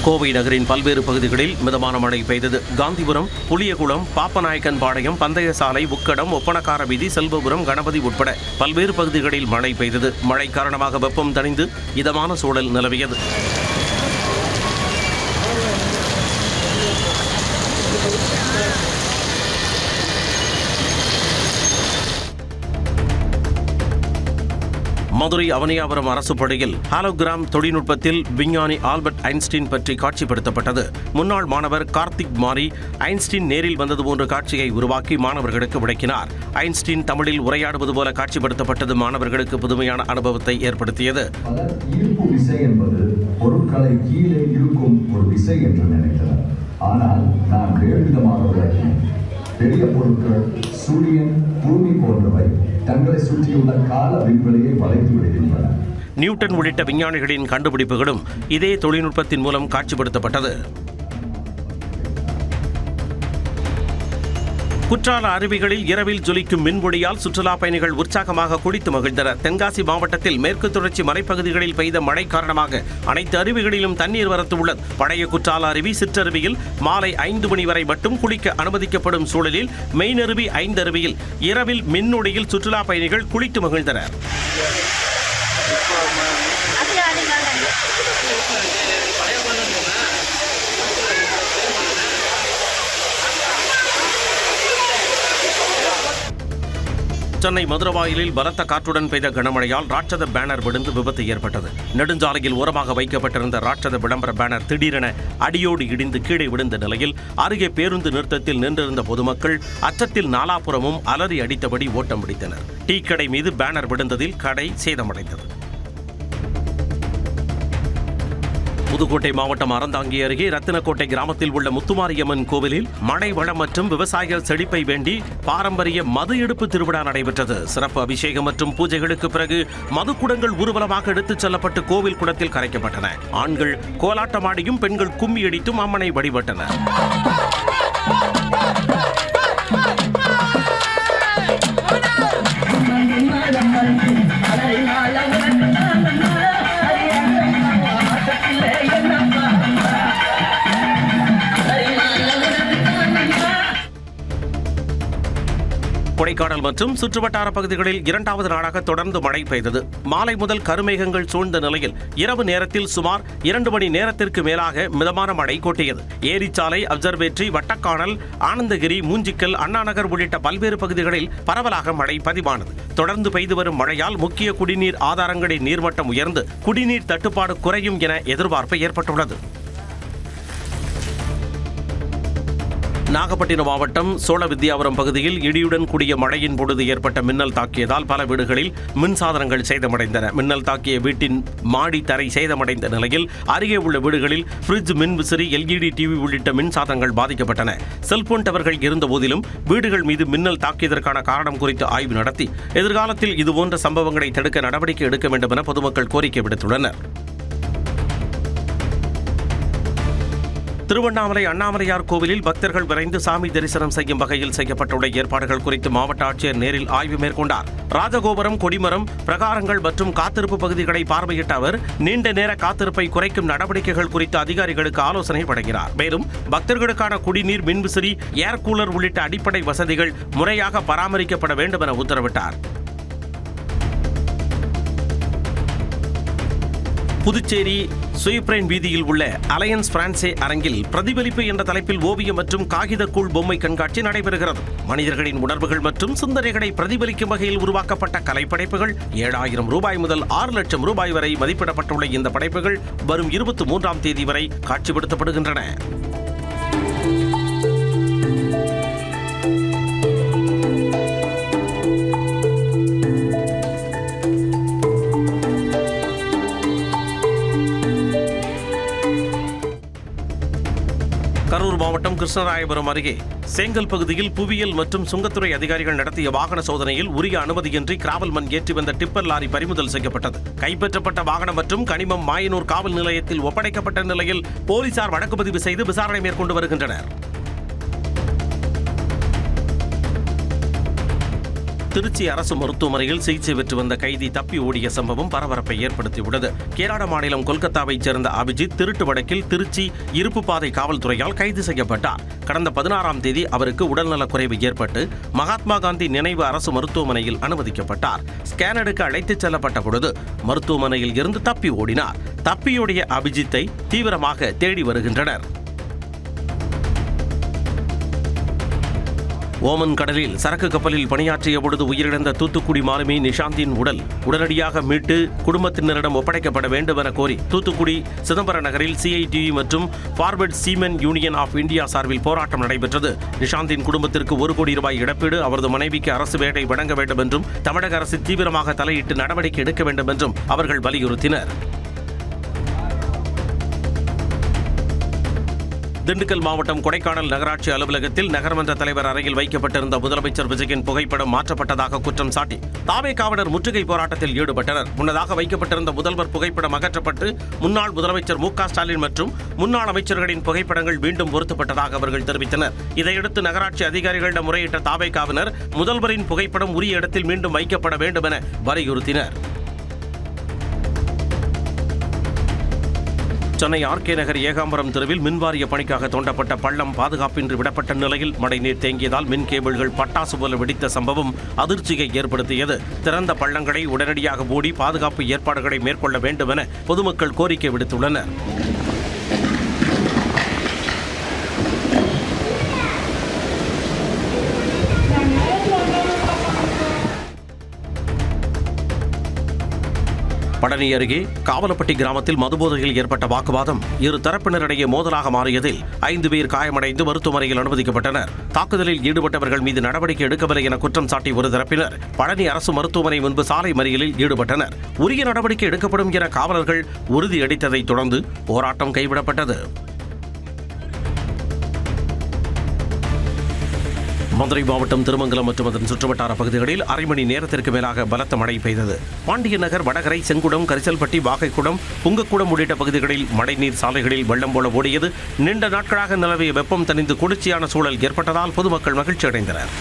கோவை நகரின் பல்வேறு பகுதிகளில் மிதமான மழை பெய்தது. காந்திபுரம், புளியகுளம், பாப்பநாயக்கன்பாளையம், பந்தயசாலை, உக்கடம், ஒப்பனக்கார வீதி, செல்வபுரம், கணபதி உட்பட பல்வேறு பகுதிகளில் மழை பெய்தது. மழை காரணமாக வெப்பம் தணிந்து இதமான சூழல் நிலவியது. மதுரை அவனியாபுரம் அரசு பள்ளியில் ஹாலோகிராம் தொழில்நுட்பத்தில் விஞ்ஞானி ஆல்பர்ட் ஐன்ஸ்டீன் பற்றி காட்சிப்படுத்தப்பட்டது. முன்னாள் மாணவர் கார்த்திக் மாரி ஐன்ஸ்டீன் நேரில் வந்தது போன்ற காட்சியை உருவாக்கி மாணவர்களுக்கு விளக்கினார். ஐன்ஸ்டீன் தமிழில் உரையாடுவது போல காட்சிப்படுத்தப்பட்டது மாணவர்களுக்கு புதுமையான அனுபவத்தை ஏற்படுத்தியது. ஈர்ப்பு விசை என்பது பொருட்களை கீழே இழுக்கும் ஒரு விசை என்று நினைத்தனர். ஆனால் நான் வேறு விதமாக விளக்கினேன். பெரிய பொருட்கள், சூரியன், பூமி போன்றவை தங்களை சுற்றியுள்ள கால விண்வெளியை வளைத்து விடுகின்றன. நியூட்டன் உள்ளிட்ட விஞ்ஞானிகளின் கண்டுபிடிப்புகளும் இதே தொழில்நுட்பத்தின் மூலம் காட்சிப்படுத்தப்பட்டது. குற்றால அருவிகளில் இரவில் ஜொலிக்கும் மின்ஒளியால் சுற்றுலா பயணிகள் உற்சாகமாக குளித்து மகிழ்ந்தனர். தென்காசி மாவட்டத்தில் மேற்கு தொடர்ச்சி மலைப்பகுதிகளில் பெய்த மழை காரணமாக அனைத்து அருவிகளிலும் தண்ணீர் வரத்து உள்ளது. பழைய குற்றால அருவி, சிற்றருவியில் மாலை 5 மணி வரை மட்டும் குளிக்க அனுமதிக்கப்படும் சூழலில் மெயினருவி, 5 அருவியில் இரவில் மின்னொளியில் சுற்றுலா பயணிகள் குளித்து மகிழ்ந்தனர். சென்னை மதுரவாயிலில் பலத்த காற்றுடன் பெய்த கனமழையால் ராட்சத பேனர் விழுந்து விபத்து ஏற்பட்டது. நெடுஞ்சாலையில் ஓரமாக வைக்கப்பட்டிருந்த ராட்சத விளம்பர பேனர் திடீரென அடியோடு இடிந்து கீழே விழுந்த நிலையில் அருகே பேருந்து நிறுத்தத்தில் நின்றிருந்த பொதுமக்கள் அச்சத்தில் நாலாபுறமும் அலறி அடித்தபடி ஓட்டம் பிடித்தனர். டீ கடை மீது பேனர் விழுந்ததில் கடை சேதமடைந்தது. புதுக்கோட்டை மாவட்டம் அறந்தாங்கி அருகே ரத்தினக்கோட்டை கிராமத்தில் உள்ள முத்துமாரியம்மன் கோவிலில் மழை வளம் மற்றும் விவசாயிகள் செழிப்பை வேண்டி பாரம்பரிய மது எடுப்பு திருவிழா நடைபெற்றது. சிறப்பு அபிஷேகம் மற்றும் பூஜைகளுக்கு பிறகு மதுக்குடங்கள் ஊர்வலமாக எடுத்துச் செல்லப்பட்டு கோவில் குளத்தில் கரைக்கப்பட்டன. ஆண்கள் கோலாட்டமாடியும் பெண்கள் கும்மி அடித்தும் அம்மனை வழிபட்டனர். கொடைக்கானல் மற்றும் சுற்றுவட்டார பகுதிகளில் 2வது நாளாக தொடர்ந்து மழை பெய்தது. மாலை முதல் கருமேகங்கள் சூழ்ந்த நிலையில் இரவு நேரத்தில் சுமார் 2 மணி நேரத்திற்கு மேலாக மிதமான மழை கொட்டியது. ஏரிச்சாலை, அப்சர்வேட்டரி, வட்டக்கானல், ஆனந்தகிரி, மூஞ்சிக்கல், அண்ணாநகர் உள்ளிட்ட பல்வேறு பகுதிகளில் பரவலாக மழை பதிவானது. தொடர்ந்து பெய்து வரும் மழையால் முக்கிய குடிநீர் ஆதாரங்களின் நீர்மட்டம் உயர்ந்து குடிநீர் தட்டுப்பாடு குறையும் என எதிர்பார்ப்பு ஏற்பட்டுள்ளது. நாகப்பட்டினம் மாவட்டம் சோழவித்யாபுரம் பகுதியில் இடியுடன் கூடிய மழையின் பொழுது ஏற்பட்ட மின்னல் தாக்கியதால் பல வீடுகளில் மின்சாதனங்கள் சேதமடைந்தன. மின்னல் தாக்கிய வீட்டின் மாடி தரை சேதமடைந்த நிலையில் அருகே உள்ள வீடுகளில் ஃப்ரிட்ஜ், மின்விசிறி, LED டிவி உள்ளிட்ட மின்சாதனங்கள் பாதிக்கப்பட்டன. செல்போன் டவர்கள் இருந்த போதிலும் வீடுகள் மீது மின்னல் தாக்கியதற்கான காரணம் குறித்து ஆய்வு நடத்தி எதிர்காலத்தில் இதுபோன்ற சம்பவங்களை தடுக்க நடவடிக்கை எடுக்க வேண்டும் என பொதுமக்கள் கோரிக்கை விடுத்துள்ளனர். திருவண்ணாமலை அண்ணாமலையார் கோவிலில் பக்தர்கள் விரைந்து சாமி தரிசனம் செய்யும் வகையில் செய்யப்பட்டுள்ள ஏற்பாடுகள் குறித்து மாவட்ட ஆட்சியர் நேரில் ஆய்வு மேற்கொண்டார். ராஜகோபுரம், கொடிமரம், பிரகாரங்கள் மற்றும் காத்திருப்பு பகுதிகளை பார்வையிட்ட அவர் நீண்ட நேர காத்திருப்பை குறைக்கும் நடவடிக்கைகள் குறித்து அதிகாரிகளுக்கு ஆலோசனை வழங்கினார். மேலும் பக்தர்களுக்கான குடிநீர், மின்விசிறி, ஏர் கூலர் உள்ளிட்ட அடிப்படை வசதிகள் முறையாக பராமரிக்கப்பட வேண்டும் என உத்தரவிட்டார். புதுச்சேரி சுயப்ரேன் வீதியில் உள்ள அலையன்ஸ் பிரான்சே அரங்கில் பிரதிபலிப்பு என்ற தலைப்பில் ஓவியம் மற்றும் காகிதக்கூழ் பொம்மை கண்காட்சி நடைபெறுகிறது. மனிதர்களின் உணர்வுகள் மற்றும் சிந்தனைகளை பிரதிபலிக்கும் வகையில் உருவாக்கப்பட்ட கலைப்படைப்புகள் 7,000 ரூபாய் முதல் 6 லட்சம் ரூபாய் வரை மதிப்பிடப்பட்டுள்ள இந்த படைப்புகள் வரும் 23ஆம் தேதி வரை காட்சிப்படுத்தப்படுகின்றன. கரூர் மாவட்டம் கிருஷ்ணராயபுரம் அருகே சேங்கல் பகுதியில் புவியியல் மற்றும் சுங்கத்துறை அதிகாரிகள் நடத்திய வாகன சோதனையில் உரிய அனுமதியின்றி கிராவல் மண் ஏற்றி வந்த டிப்பர் லாரி பறிமுதல் செய்யப்பட்டது. கைப்பற்றப்பட்ட வாகனம் மற்றும் கனிமம் மாயனூர் காவல் நிலையத்தில் ஒப்படைக்கப்பட்ட நிலையில் போலீசார் வழக்கு பதிவு செய்து விசாரணை மேற்கொண்டு வருகின்றனர். திருச்சி அரசு மருத்துவமனையில் சிகிச்சை பெற்று வந்த கைதி தப்பி ஓடிய சம்பவம் பரபரப்பை ஏற்படுத்தியுள்ளது. கேரள மாநிலம் கொல்கத்தாவைச் சேர்ந்த அபிஜித் திருட்டு வழக்கில் திருச்சி இருப்பு பாதை காவல்துறையால் கைது செய்யப்பட்டார். கடந்த 16ஆம் தேதி அவருக்கு உடல்நலக்குறைவு ஏற்பட்டு மகாத்மா காந்தி நினைவு அரசு மருத்துவமனையில் அனுமதிக்கப்பட்டார். ஸ்கேன் எடுக்க அழைத்துச் செல்லப்பட்ட பொழுது மருத்துவமனையில் இருந்து தப்பி ஓடினார். தப்பியோடிய அபிஜித்தை தீவிரமாக தேடி வருகின்றனர். ஓமன் கடலில் சரக்கு கப்பலில் பணியாற்றிய பொழுது உயிரிழந்த தூத்துக்குடி மாலுமி நிஷாந்தின் உடல் உடனடியாக மீட்டு குடும்பத்தினரிடம் ஒப்படைக்கப்பட வேண்டும் என கோரி தூத்துக்குடி சிதம்பரம் நகரில் சிஐடியு மற்றும் forward seamen union of India சார்பில் போராட்டம் நடைபெற்றது. நிஷாந்தின் குடும்பத்திற்கு 1 கோடி ரூபாய் இழப்பீடு, அவரது மனைவிக்கு அரசு வேலை வழங்க வேண்டும் என்றும் தமிழக அரசு தீவிரமாக தலையிட்டு நடவடிக்கை எடுக்க வேண்டும் என்றும் அவர்கள் வலியுறுத்தினர். திண்டுக்கல் மாவட்டம் கொடைக்கானல் நகராட்சி அலுவலகத்தில் நகர்மன்ற தலைவர் அறையில் வைக்கப்பட்டிருந்த முதலமைச்சர் விஜயின் புகைப்படம் மாற்றப்பட்டதாக குற்றம் சாட்டி தாவேகாவினர் முற்றுகை போராட்டத்தில் ஈடுபட்டனர். முன்னதாக வைக்கப்பட்டிருந்த முதல்வர் புகைப்படம் அகற்றப்பட்டு முன்னாள் முதலமைச்சர் மு.க. ஸ்டாலின் மற்றும் முன்னாள் அமைச்சர்களின் புகைப்படங்கள் மீண்டும் பொருத்தப்பட்டதாக அவர்கள் தெரிவித்தனர். இதையடுத்து நகராட்சி அதிகாரிகளிடம் முறையிட்ட தாவேகாவினர் முதல்வரின் புகைப்படம் உரிய இடத்தில் மீண்டும் வைக்கப்பட வேண்டும் என வலியுறுத்தினர். சென்னை ஆர்கே நகர் ஏகாம்பரம் தெருவில் மின்வாரிய பணிக்காக தோண்டப்பட்ட பள்ளம் பாதுகாப்பின்றி விடப்பட்ட நிலையில் மழைநீர் தேங்கியதால் மின் கேபிள்கள் பட்டாசு போல வெடித்த சம்பவம் அதிர்ச்சியை ஏற்படுத்தியது. திறந்த பள்ளங்களை உடனடியாக மூடி பாதுகாப்பு ஏற்பாடுகளை மேற்கொள்ள வேண்டும் என பொதுமக்கள் கோரிக்கை விடுத்துள்ளனர். பழனி அருகே காவலப்பட்டி கிராமத்தில் மதுபோதையில் ஏற்பட்ட வாக்குவாதம் இரு தரப்பினரிடையே மோதலாக மாறியதில் 5 பேர் காயமடைந்து மருத்துவமனையில் அனுமதிக்கப்பட்டனர். தாக்குதலில் ஈடுபட்டவர்கள் மீது நடவடிக்கை எடுக்கவில்லை என குற்றம் சாட்டி ஒரு தரப்பினர் பழனி அரசு மருத்துவமனை முன்பு சாலை மறியலில் ஈடுபட்டனர். உரிய நடவடிக்கை எடுக்கப்படும் என காவலர்கள் உறுதியளித்ததைத் தொடர்ந்து போராட்டம் கைவிடப்பட்டது. மதுரை மாவட்டம் திருமங்கலம் மற்றும் அதன் சுற்றுவட்டார பகுதிகளில் அரை மணி நேரத்திற்கு மேலாக பலத்த மழை பெய்தது. பாண்டியன் நகர், வடகரை, செங்குடம், கரிசல்பட்டி, வாகைக்குடம், புங்கக்குடம் உள்ளிட்ட பகுதிகளில் மழைநீர் சாலைகளில் வெள்ளம் போல ஓடியது. நீண்ட நாட்களாக நிலவிய வெப்பம் தணிந்து குளிர்ச்சியான சூழல் ஏற்பட்டதால் பொதுமக்கள் மகிழ்ச்சி அடைந்தனர்.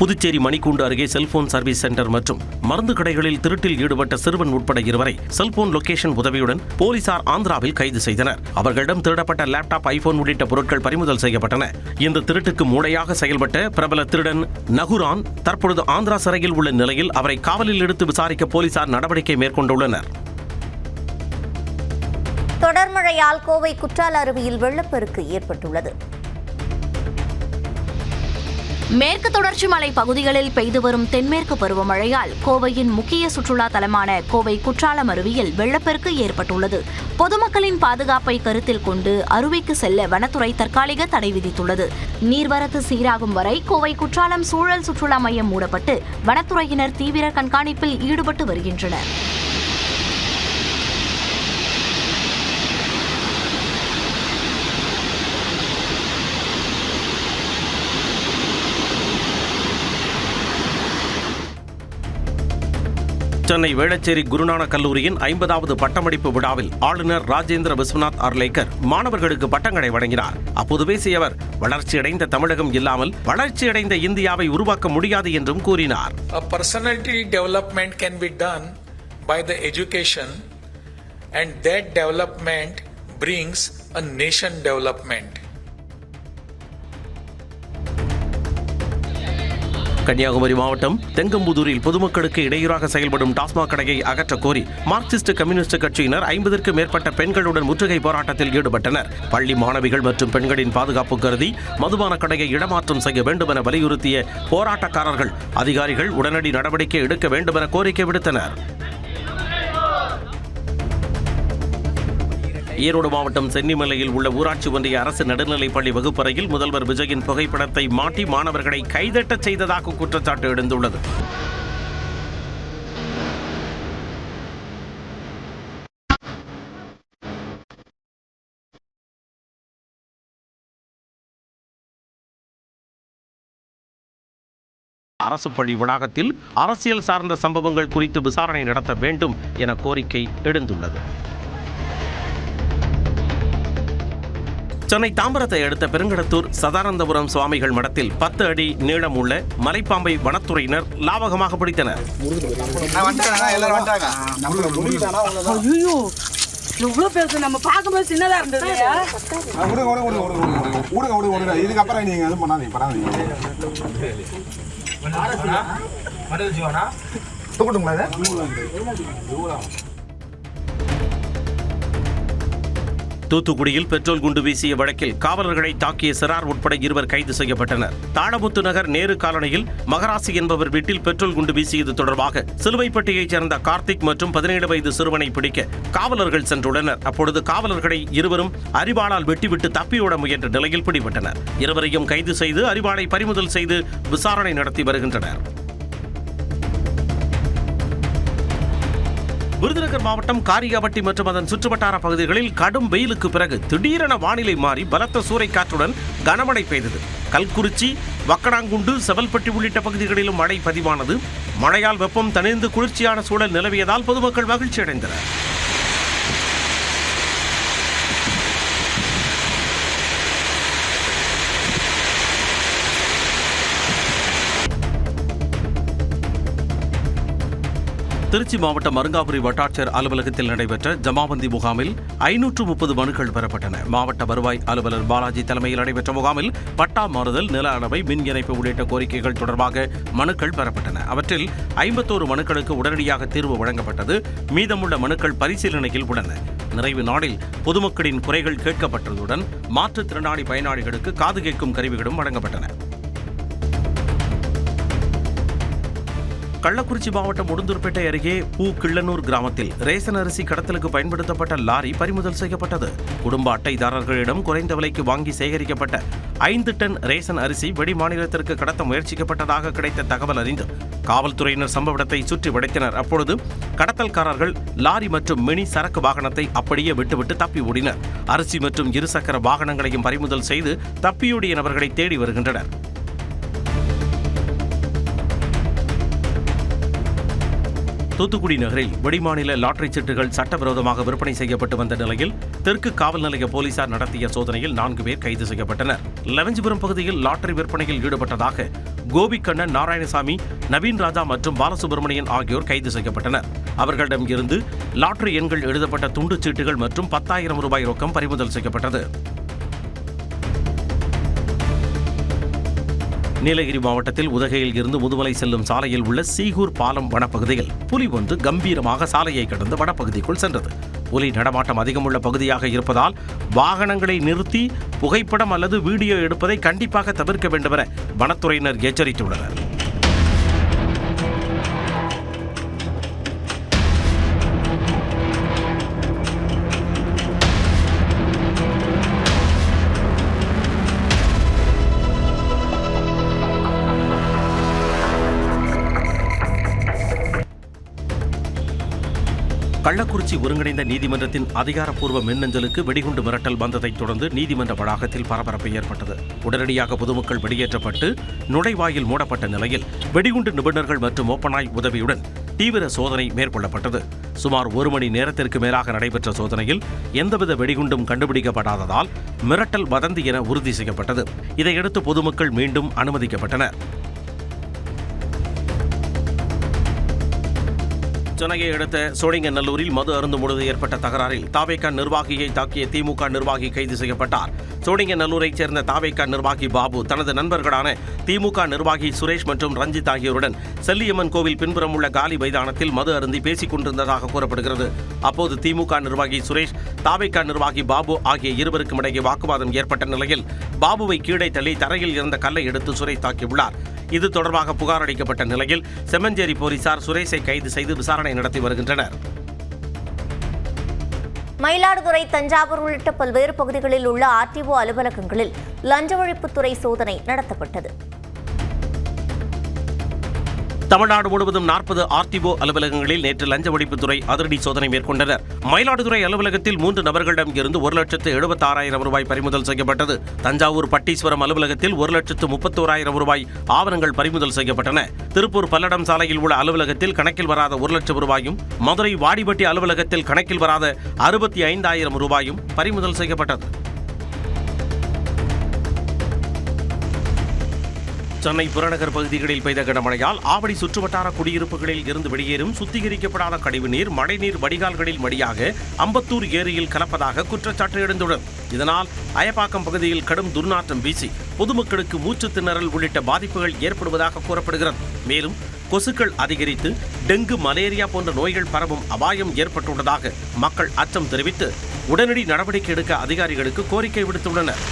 புதுச்சேரி மணிக்கூண்டு அருகே செல்போன் சர்வீஸ் சென்டர் மற்றும் மருந்து கடைகளில் திருட்டில் ஈடுபட்ட சிறுவன் உட்பட 2 வரை செல்போன் லொகேஷன் உதவியுடன் போலீசார் ஆந்திராவில் கைது செய்தனர். அவர்களிடம் திருடப்பட்ட லேப்டாப், ஐபோன் உள்ளிட்ட பொருட்கள் பறிமுதல் செய்யப்பட்டன. இந்த திருட்டுக்கு மூளையாக செயல்பட்ட பிரபல திருடன் நகுரான் தற்பொழுது ஆந்திரா சிறையில் உள்ள நிலையில் அவரை காவலில் எடுத்து விசாரிக்க போலீசார் நடவடிக்கை மேற்கொண்டுள்ளனர். தொடர் மழையால் கோவை குற்றால அருவியில் வெள்ளப்பெருக்கு ஏற்பட்டுள்ளது. மேற்கு தொடர்ச்சி மலை பகுதிகளில் பெய்து வரும் தென்மேற்கு பருவமழையால் கோவையின் முக்கிய சுற்றுலா தலமான கோவை குற்றாலம் அருவியில் வெள்ளப்பெருக்கு ஏற்பட்டுள்ளது. பொதுமக்களின் பாதுகாப்பை கருத்தில் கொண்டு அருவிக்கு செல்ல வனத்துறை தற்காலிக தடை விதித்துள்ளது. நீர்வரத்து சீராகும் வரை கோவை குற்றாலம் சூழல் சுற்றுலா மையம் மூடப்பட்டு வனத்துறையினர் தீவிர கண்காணிப்பில் ஈடுபட்டு வருகின்றனர். சென்னை வேளச்சேரி குருநானக் கல்லூரியின் 50வது பட்டமளிப்பு விழாவில் ஆளுநர் ராஜேந்திர விஸ்வநாத் அர்லேக்கர் மாணவர்களுக்கு பட்டங்களை வழங்கினார். அப்போது பேசிய அவர், வளர்ச்சியடைந்த தமிழகம் இல்லாமல் வளர்ச்சியடைந்த இந்தியாவை உருவாக்க முடியாது என்றும் கூறினார். A personality development can be done by the education, and that development brings a nation development. Kanyakumari மாவட்டம் தெங்கம்புதூரில் பொதுமக்களுக்கு இடையூறாக செயல்படும் டாஸ்மாக் கடையை அகற்ற கோரி மார்க்சிஸ்ட் கம்யூனிஸ்ட் கட்சியினர் 50க்கும் மேற்பட்ட பெண்களுடன் முற்றுகை போராட்டத்தில் ஈடுபட்டனர். பள்ளி மாணவிகள் மற்றும் பெண்களின் பாதுகாப்பு கருதி மதுபான கடையை இடமாற்றம் செய்ய வேண்டும் என வலியுறுத்திய போராட்டக்காரர்கள் அதிகாரிகள் உடனடி நடவடிக்கை எடுக்க வேண்டும் என கோரிக்கை விடுத்தனர். ஈரோடு மாவட்டம் சென்னிமலையில் உள்ள ஊராட்சி ஒன்றிய அரசு நடுநிலைப்பள்ளி வகுப்பறையில் முதல்வர் விஜயின் புகைப்படத்தை மாட்டி மாணவர்களை கைதட்டச் செய்ததாக குற்றச்சாட்டு எழுந்துள்ளது. அரசு பள்ளி வளாகத்தில் அரசியல் சார்ந்த சம்பவங்கள் குறித்து விசாரணை நடத்த வேண்டும் என கோரிக்கை எழுந்துள்ளது. சென்னை தாம்பரத்தை அடுத்த பெருங்கடத்தூர் சதானந்தபுரம் சுவாமிகள் மடத்தில் 10 அடி நீளம் உள்ள மலைப்பாம்பை வனத்துறையினர் லாவகமாக பிடித்தனர். நம்ம பார்க்கும்போது சின்னதா இருந்தது. இதுக்கப்புறம் நீங்க எதுவும் பண்ணாதீங்க. தூத்துக்குடியில் பெட்ரோல் குண்டு வீசிய வழக்கில் காவலர்களை தாக்கிய சிறார் உட்பட 2 கைது செய்யப்பட்டனர். தாளமுத்து நகர் நேரு காலனியில் மகராசி என்பவர் வீட்டில் பெட்ரோல் குண்டு வீசியது தொடர்பாக சிலுவைப்பட்டியைச் சேர்ந்த கார்த்திக் மற்றும் 17 வயது சிறுவனை பிடிக்க காவலர்கள் சென்றுள்ளனர். அப்பொழுது காவலர்களை இருவரும் அரிவாளால் வெட்டிவிட்டு தப்பியோட முயன்ற நிலையில் பிடிபட்டனர். இருவரையும் கைது செய்து அரிவாளை பறிமுதல் செய்து விசாரணை நடத்தி வருகின்றனர். விருதுநகர் மாவட்டம் காரியாபட்டி மற்றும் அதன் சுற்றுவட்டார பகுதிகளில் கடும் வெயிலுக்கு பிறகு திடீரென வானிலை மாறி பலத்த சூறைக்காற்றுடன் கனமழை பெய்தது. கல்குறிச்சி, வக்கடாங்குண்டு, செவல்பட்டி உள்ளிட்ட பகுதிகளிலும் மழை பதிவானது. மழையால் வெப்பம் தணிந்து குளிர்ச்சியான சூழல் நிலவியதால் பொதுமக்கள் மகிழ்ச்சி அடைந்தனர். திருச்சி மாவட்டம் அருங்காபுரி வட்டாட்சியர் அலுவலகத்தில் நடைபெற்ற ஜமாபந்தி முகாமில் 530 மனுக்கள் பெறப்பட்டன. மாவட்ட வருவாய் அலுவலர் பாலாஜி தலைமையில் நடைபெற்ற முகாமில் பட்டா மாறுதல், நில அளவை, மின் இணைப்பு உள்ளிட்ட கோரிக்கைகள் தொடர்பாக மனுக்கள் பெறப்பட்டன. அவற்றில் 51 மனுக்களுக்கு உடனடியாக தீர்வு வழங்கப்பட்டது. மீதமுள்ள மனுக்கள் பரிசீலனையில் உள்ளன. நிறைவு நாளில் பொதுமக்களின் குறைகள் கேட்கப்பட்டதுடன் மாற்றுத்திறனாளி பயனாளிகளுக்கு காது கேட்கும் கருவிகளும் வழங்கப்பட்டன. கள்ளக்குறிச்சி மாவட்டம் உடுந்தூர்பேட்டை அருகே கிள்ளனூர் கிராமத்தில் ரேசன் அரிசி கடத்தலுக்கு பயன்படுத்தப்பட்ட லாரி பறிமுதல் செய்யப்பட்டது. குடும்ப அட்டைதாரர்களிடம் குறைந்த விலைக்கு வாங்கி சேகரிக்கப்பட்ட 5 டன் ரேசன் அரிசி வெளி மாநிலத்திற்கு கடத்த முயற்சிக்கப்பட்டதாக கிடைத்த தகவல் அறிந்து காவல்துறையினர் சம்பவ இடத்தை சுற்றி வளைத்தனர். அப்பொழுது கடத்தல்காரர்கள் லாரி மற்றும் மினி சரக்கு வாகனத்தை அப்படியே விட்டுவிட்டு தப்பி ஓடினர். அரிசி மற்றும் இருசக்கர வாகனங்களையும் பறிமுதல் செய்து தப்பியோடிய நபர்களை தேடி வருகின்றனர். தூத்துக்குடி நகரில் வெளிமாநில லாட்டரி சீட்டுகள் சட்டவிரோதமாக விற்பனை செய்யப்பட்டு வந்த நிலையில் தெற்கு காவல் நிலைய போலீசார் நடத்திய சோதனையில் 4 பேர் கைது செய்யப்பட்டனர். லெவஞ்சிபுரம் பகுதியில் லாட்டரி விற்பனையில் ஈடுபட்டதாக கோபிக்கண்ணன், நாராயணசாமி, நவீன் ராஜா மற்றும் பாலசுப்ரமணியன் ஆகியோர் கைது செய்யப்பட்டனர். அவர்களிடம் இருந்து லாட்டரி எண்கள் எழுதப்பட்ட துண்டு சீட்டுகள் மற்றும் 10,000 ரூபாய் ரொக்கம் பறிமுதல் செய்யப்பட்டது. நீலகிரி மாவட்டத்தில் உதகையில் இருந்து முதுமலை செல்லும் சாலையில் உள்ள சீகூர் பாலம் வனப்பகுதியில் புலி ஒன்று கம்பீரமாக சாலையை கடந்து வனப்பகுதிக்குள் சென்றது. புலி நடமாட்டம் அதிகமுள்ள பகுதியாக இருப்பதால் வாகனங்களை நிறுத்தி புகைப்படம் அல்லது வீடியோ எடுப்பதை கண்டிப்பாக தவிர்க்க வேண்டும் என வனத்துறையினர் எச்சரித்துள்ளனர். கள்ளக்குறிச்சி ஒருங்கிணைந்த நீதிமன்றத்தின் அதிகாரப்பூர்வ மின்னஞ்சலுக்கு வெடிகுண்டு மிரட்டல் வந்ததைத் தொடர்ந்து நீதிமன்ற வளாகத்தில் பரபரப்பு ஏற்பட்டது. உடனடியாக பொதுமக்கள் வெளியேற்றப்பட்டு நுழைவாயில் மூடப்பட்ட நிலையில் வெடிகுண்டு நிபுணர்கள் மற்றும் ஓப்பனாய் உதவியுடன் தீவிர சோதனை மேற்கொள்ளப்பட்டது. சுமார் 1 மணி நேரத்திற்கு மேலாக நடைபெற்ற சோதனையில் எந்தவித வெடிகுண்டும் கண்டுபிடிக்கப்படாததால் மிரட்டல் வதந்தி என உறுதி செய்யப்பட்டது. இதையடுத்து பொதுமக்கள் மீண்டும் அனுமதிக்கப்பட்டனர். சென்னையை அடுத்த சோழிங்கநல்லூரில் மது அருந்தும் பொழுது ஏற்பட்ட தகராறில் தாவேகா நிர்வாகியை தாக்கிய திமுக நிர்வாகி கைது செய்யப்பட்டார். சோழிங்கநல்லூரைச் சேர்ந்த தாவேகா நிர்வாகி பாபு தனது நண்பர்களான திமுக நிர்வாகி சுரேஷ் மற்றும் ரஞ்சித் ஆகியோருடன் செல்லியம்மன் கோவில் பின்புறம் உள்ள காலி மைதானத்தில் மது அருந்தி பேசிக் கொண்டிருந்ததாக கூறப்படுகிறது. அப்போது திமுக நிர்வாகி சுரேஷ், தாவேகா நிர்வாகி பாபு ஆகிய இருவருக்கும் இடையே வாக்குவாதம் ஏற்பட்ட நிலையில் பாபுவை கீழே தள்ளி தரையில் இருந்த கல்லை எடுத்து சுரேஷ் தாக்கியுள்ளார். இது தொடர்பாக புகார் அளிக்கப்பட்ட நிலையில் செம்மஞ்சேரி போலீசார் சுரேஷை கைது செய்து விசாரணை நடத்தி வருகின்றனர். மயிலாடுதுறை, தஞ்சாவூர் உள்ளிட்ட பல்வேறு பகுதிகளில் உள்ள ஆர்டிஓ அலுவலகங்களில் லஞ்ச ஒழிப்புத்துறை சோதனை நடத்தப்பட்டது. தமிழ்நாடு முழுவதும் 40 ஆர்டிஓ அலுவலகங்களில் நேற்று லஞ்ச ஒழிப்புத்துறை அதிரடி சோதனை மேற்கொண்டனர். மயிலாடுதுறை அலுவலகத்தில் 3 நபர்களிடம் இருந்து 1,76,000 ரூபாய் பறிமுதல் செய்யப்பட்டது. தஞ்சாவூர் பட்டீஸ்வரம் அலுவலகத்தில் 1,31,000 ரூபாய் ஆவணங்கள் பறிமுதல் செய்யப்பட்டன. திருப்பூர் பல்லடம் சாலையில் உள்ள அலுவலகத்தில் கணக்கில் வராத 1,00,000 ரூபாயும், மதுரை வாடிப்பட்டி அலுவலகத்தில் கணக்கில் வராத 65,000 ரூபாயும் பறிமுதல் செய்யப்பட்டது. சென்னை புறநகர் பகுதிகளில் பெய்த கனமழையால் ஆவடி சுற்றுவட்டார குடியிருப்புகளில் இருந்து வெளியேறும் சுத்திகரிக்கப்படாத கழிவுநீர் மழைநீர் வடிகால்களில் வழியாக அம்பத்தூர் ஏரியில் கலப்பதாக குற்றச்சாட்டு எழுந்துள்ளது. இதனால் அயப்பாக்கம் பகுதியில் கடும் துர்நாற்றம் வீசி பொதுமக்களுக்கு மூச்சு திணறல் உள்ளிட்ட பாதிப்புகள் ஏற்படுவதாக கூறப்படுகிறது. மேலும் கொசுக்கள் அதிகரித்து டெங்கு, மலேரியா போன்ற நோய்கள் பரவும் அபாயம் ஏற்பட்டுள்ளதாக மக்கள் அச்சம் தெரிவித்து உடனடி நடவடிக்கை எடுக்க அதிகாரிகளுக்கு கோரிக்கை விடுத்துள்ளனர்.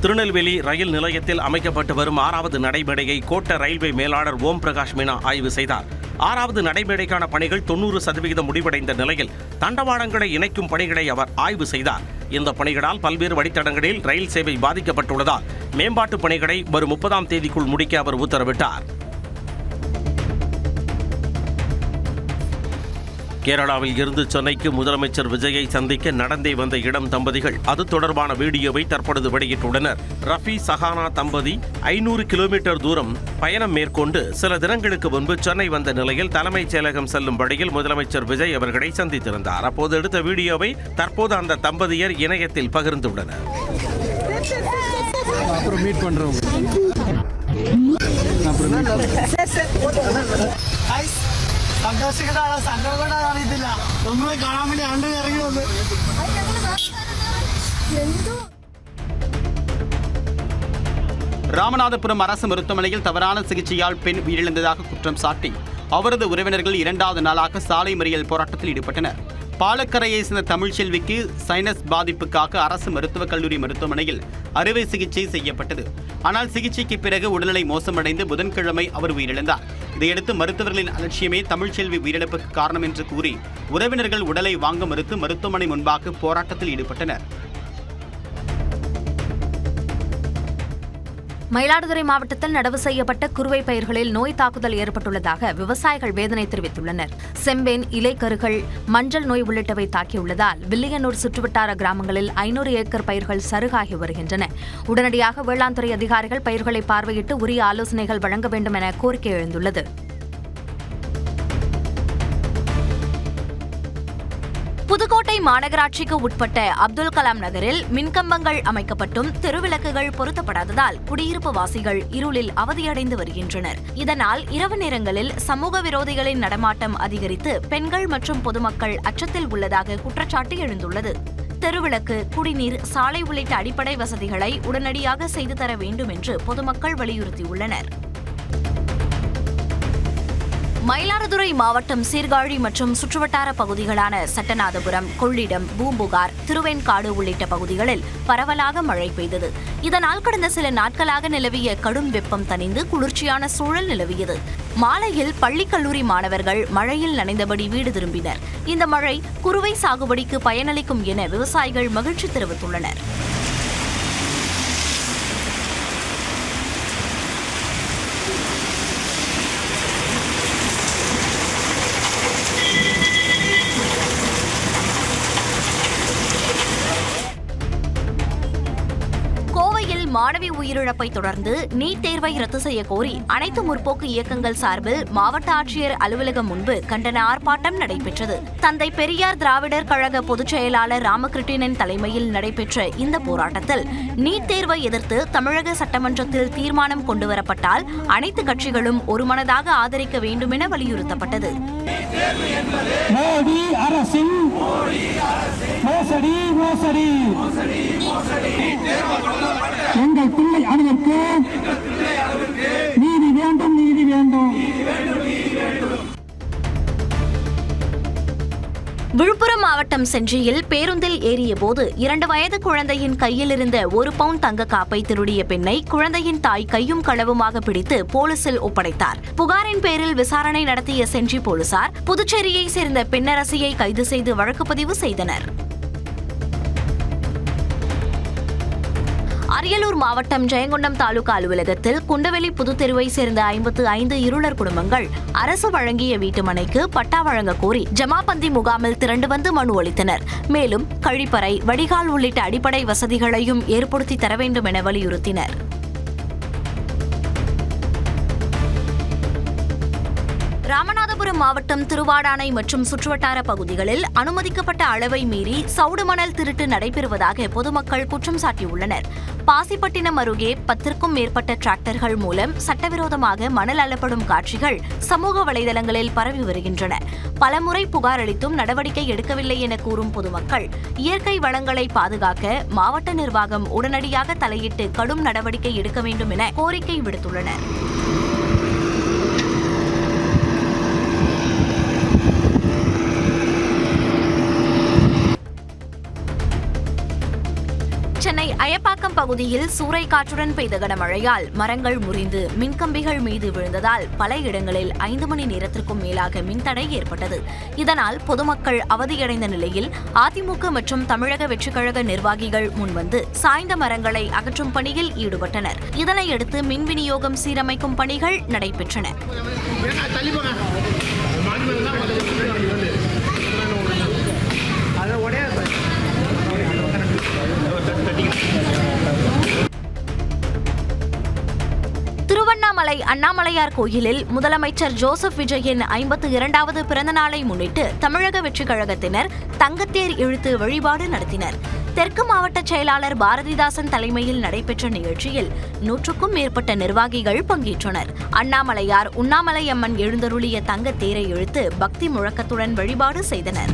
திருநெல்வேலி ரயில் நிலையத்தில் அமைக்கப்பட்டு வரும் 6வது நடைமேடையை கோட்ட ரயில்வே மேலாளர் ஓம் பிரகாஷ் மீனா ஆய்வு செய்தார். 6வது நடைமேடைக்கான பணிகள் 90% முடிவடைந்த நிலையில் தண்டவாளங்களை இணைக்கும் பணிகளை அவர் ஆய்வு செய்தார். இந்த பணிகளால் பல்வேறு வழித்தடங்களில் ரயில் சேவை பாதிக்கப்பட்டுள்ளதால் மேம்பாட்டு பணிகளை வரும் 30ஆம் தேதிக்குள் முடிக்க அவர் உத்தரவிட்டார். கேரளாவில் இருந்து சென்னைக்கு முதலமைச்சர் விஜயை சந்திக்க நடந்தே வந்த இடம் தம்பதிகள் அது தொடர்பான வீடியோவை தற்பொழுது வெளியிட்டுள்ளனர். ரஃபி சஹானா தம்பதி 500 கிலோமீட்டர் தூரம் பயணம் மேற்கொண்டு சில தினங்களுக்கு முன்பு சென்னை வந்த நிலையில் தலைமைச் செயலகம் செல்லும் வழியில் முதலமைச்சர் விஜய் அவர்களை சந்தித்திருந்தார். அப்போது எடுத்த வீடியோவை தற்போது அந்த தம்பதியர் இணையத்தில் பகிர்ந்துள்ளனர். ராமநாதபுரம் அரசு மருத்துவமனையில் தவறான சிகிச்சையால் பெண் உயிரிழந்ததாக குற்றம் சாட்டி அவரது உறவினர்கள் 2வது நாளாக சாலை மறியல் போராட்டத்தில் ஈடுபட்டனர். பாலக்கரையை சேர்ந்த தமிழ்ச்செல்விக்கு சைனஸ் பாதிப்புக்காக அரசு மருத்துவக் கல்லூரி மருத்துவமனையில் அறுவை சிகிச்சை செய்யப்பட்டது. ஆனால் சிகிச்சைக்கு பிறகு உடல்நிலை மோசமடைந்து புதன்கிழமை அவர் உயிரிழந்தார். இதையடுத்து மருத்துவர்களின் அலட்சியமே தமிழ்ச்செல்வி உயிரிழப்புக்கு காரணம் என்று கூறி உறவினர்கள் உடலை வாங்க மறுத்து மருத்துவமனை முன்பாக போராட்டத்தில் ஈடுபட்டனர். மயிலாடுதுறை மாவட்டத்தில் நடவு செய்யப்பட்ட குறுவை பயிர்களில் நோய் தாக்குதல் ஏற்பட்டுள்ளதாக விவசாயிகள் வேதனை தெரிவித்துள்ளனர். செம்பேன், இலைக்கருகள், மஞ்சள் நோய் உள்ளிட்டவை தாக்கியுள்ளதால் வில்லியனூர் சுற்றுவட்டார கிராமங்களில் 500 ஏக்கர் பயிர்கள் சருகாகி வருகின்றன. உடனடியாக வேளாண் துறை அதிகாரிகள் பயிர்களை பார்வையிட்டு உரிய ஆலோசனைகள் வழங்க வேண்டும் என கோரிக்கை எழுந்துள்ளது. புதுக்கோட்டை மாநகராட்சிக்கு உட்பட்ட அப்துல் கலாம் நகரில் மின்கம்பங்கள் அமைக்கப்பட்டும் தெருவிளக்குகள் பொருத்தப்படாததால் குடியிருப்பு வாசிகள் இருளில் அவதியடைந்து வருகின்றனர். இதனால் இரவு நேரங்களில் சமூக விரோதிகளின் நடமாட்டம் அதிகரித்து பெண்கள் மற்றும் பொதுமக்கள் அச்சத்தில் உள்ளதாக குற்றச்சாட்டு எழுந்துள்ளது. தெருவிளக்கு, குடிநீர், சாலை உள்ளிட்ட அடிப்படை வசதிகளை உடனடியாக செய்து தர வேண்டும் என்று பொதுமக்கள் வலியுறுத்தியுள்ளனர். மயிலாடுதுறை மாவட்டம் சீர்காழி மற்றும் சுற்றுவட்டார பகுதிகளான சட்டநாதபுரம், கொள்ளிடம், பூம்புகார், திருவெண்காடு உள்ளிட்ட பகுதிகளில் பரவலாக மழை பெய்தது. இதனால் கடந்த சில நாட்களாக நிலவிய கடும் வெப்பம் தணிந்து குளிர்ச்சியான சூழல் நிலவியது. மாலையில் பள்ளி கல்லூரி மாணவர்கள் மழையில் நனைந்தபடி வீடு திரும்பினர். இந்த மழை குறுவை சாகுபடிக்கு பயனளிக்கும் என விவசாயிகள் மகிழ்ச்சி தெரிவித்துள்ளனர். மாணவி உயிரிழப்பை தொடர்ந்து நீட் தேர்வை ரத்து செய்ய கோரி அனைத்து முற்போக்கு இயக்கங்கள் சார்பில் மாவட்ட ஆட்சியர் அலுவலகம் முன்பு கண்டன ஆர்ப்பாட்டம் நடைபெற்றது. தந்தை பெரியார் திராவிடர் கழக பொதுச் செயலாளர் ராமகிருஷ்ணன் தலைமையில் நடைபெற்ற இந்த போராட்டத்தில் நீட் தேர்வை எதிர்த்து தமிழக சட்டமன்றத்தில் தீர்மானம் கொண்டுவரப்பட்டால் அனைத்து கட்சிகளும் ஒருமனதாக ஆதரிக்க வேண்டும் என வலியுறுத்தப்பட்டது. எங்கள் பிள்ளை அணுவிற்கு நீதி வேண்டும், நீதி வேண்டும். விழுப்புரம் மாவட்டம் செஞ்சியில் பேருந்தில் ஏறிய போது 2 வயது குழந்தையின் கையில் இருந்த 1 பவுண்ட் தங்க காப்பை திருடிய பெண்ணை குழந்தையின் தாய் கையும் களவுமாக பிடித்து போலீசில் ஒப்படைத்தார். புகாரின் பேரில் விசாரணை நடத்திய செஞ்சி போலீசார் புதுச்சேரியை சேர்ந்த பெண்ணரசியை கைது செய்து வழக்கு பதிவு செய்தனர். அரியலூர் மாவட்டம் ஜெயங்கொண்டம் தாலுகா அலுவலகத்தில் குண்டவெளி புதுத்தெருவை சேர்ந்த 55 இருளர் குடும்பங்கள் அரசு வழங்கிய வீட்டுமனைக்கு பட்டா வழங்க கோரி ஜமாபந்தி முகாமில் திரண்டு வந்து மனு அளித்தனர். மேலும் கழிப்பறை, வடிகால் உள்ளிட்ட அடிப்படை வசதிகளையும் ஏற்படுத்தி தர வேண்டும் என வலியுறுத்தினர். ராமநாதபுரம் மாவட்டம் திருவாடானை மற்றும் சுற்றுவட்டார பகுதிகளில் அனுமதிக்கப்பட்ட அளவை மீறி சவுடு மணல் திருட்டு நடைபெறுவதாக பொதுமக்கள் குற்றம் சாட்டியுள்ளனர். பாசிப்பட்டினம் அருகே 10க்கும் மேற்பட்ட டிராக்டர்கள் மூலம் சட்டவிரோதமாக மணல் அள்ளப்படும் காட்சிகள் சமூக வலைதளங்களில் பரவி வருகின்றன. பலமுறை புகார் அளித்தும் நடவடிக்கை எடுக்கவில்லை என கூறும் பொதுமக்கள் இயற்கை வளங்களை பாதுகாக்க மாவட்ட நிர்வாகம் உடனடியாக தலையிட்டு கடும் நடவடிக்கை எடுக்க வேண்டும் என கோரிக்கை விடுத்துள்ளனர். சென்னை அயப்பாக்கம் பகுதியில் சூறைக்காற்றுடன் பெய்த கனமழையால் மரங்கள் முறிந்து மின்கம்பிகள் மீது விழுந்ததால் பல இடங்களில் 5 மணி நேரத்திற்கும் மேலாக மின்தடை ஏற்பட்டது. இதனால் பொதுமக்கள் அவதியடைந்த நிலையில் அதிமுக மற்றும் தமிழக வெற்றிக்கழக நிர்வாகிகள் முன்வந்து சாய்ந்த மரங்களை அகற்றும் பணியில் ஈடுபட்டனர். இதனையடுத்து மின் விநியோகம் சீரமைக்கும் பணிகள் நடைபெற்றன. திருவண்ணாமலை அண்ணாமலையார் கோயிலில் முதலமைச்சர் ஜோசப் விஜயின் 52வது பிறந்த நாளை முன்னிட்டு தமிழக வெற்றிக் கழகத்தினர் தங்கத்தேர் இழுத்து வழிபாடு நடத்தினர். தெற்கு மாவட்ட செயலாளர் பாரதிதாசன் தலைமையில் நடைபெற்ற நிகழ்ச்சியில் 100க்கும் மேற்பட்ட நிர்வாகிகள் பங்கேற்றனர். அண்ணாமலையார் உண்ணாமலை அம்மன் எழுந்தருளிய தங்கத்தேரை இழுத்து பக்தி முழக்கத்துடன் வழிபாடு செய்தனர்.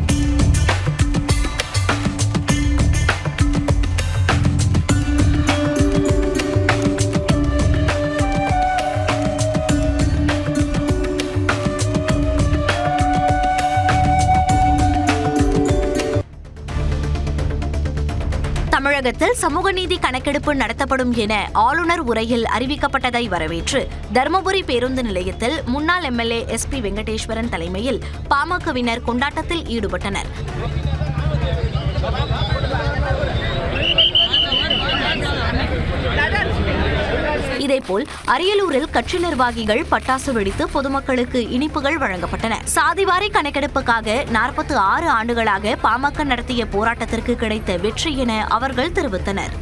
தமிழகத்தில் சமூக நீதி கணக்கெடுப்பு நடத்தப்படும் என ஆளுநர் உரையில் அறிவிக்கப்பட்டதை வரவேற்று தருமபுரி பேருந்து நிலையத்தில் முன்னாள் எம்எல்ஏ SP வெங்கடேஸ்வரன் தலைமையில் பாமகவினர் கொண்டாட்டத்தில் ஈடுபட்டனர். இதேபோல் அரியலூரில் கட்சி நிர்வாகிகள் பட்டாசு வெடித்து பொதுமக்களுக்கு இனிப்புகள் வழங்கப்பட்டன. சாதிவாரி கணக்கெடுப்புக்காக 46 ஆண்டுகளாக பாமக நடத்திய போராட்டத்திற்கு கிடைத்த வெற்றி என அவர்கள் தெரிவித்தனர்.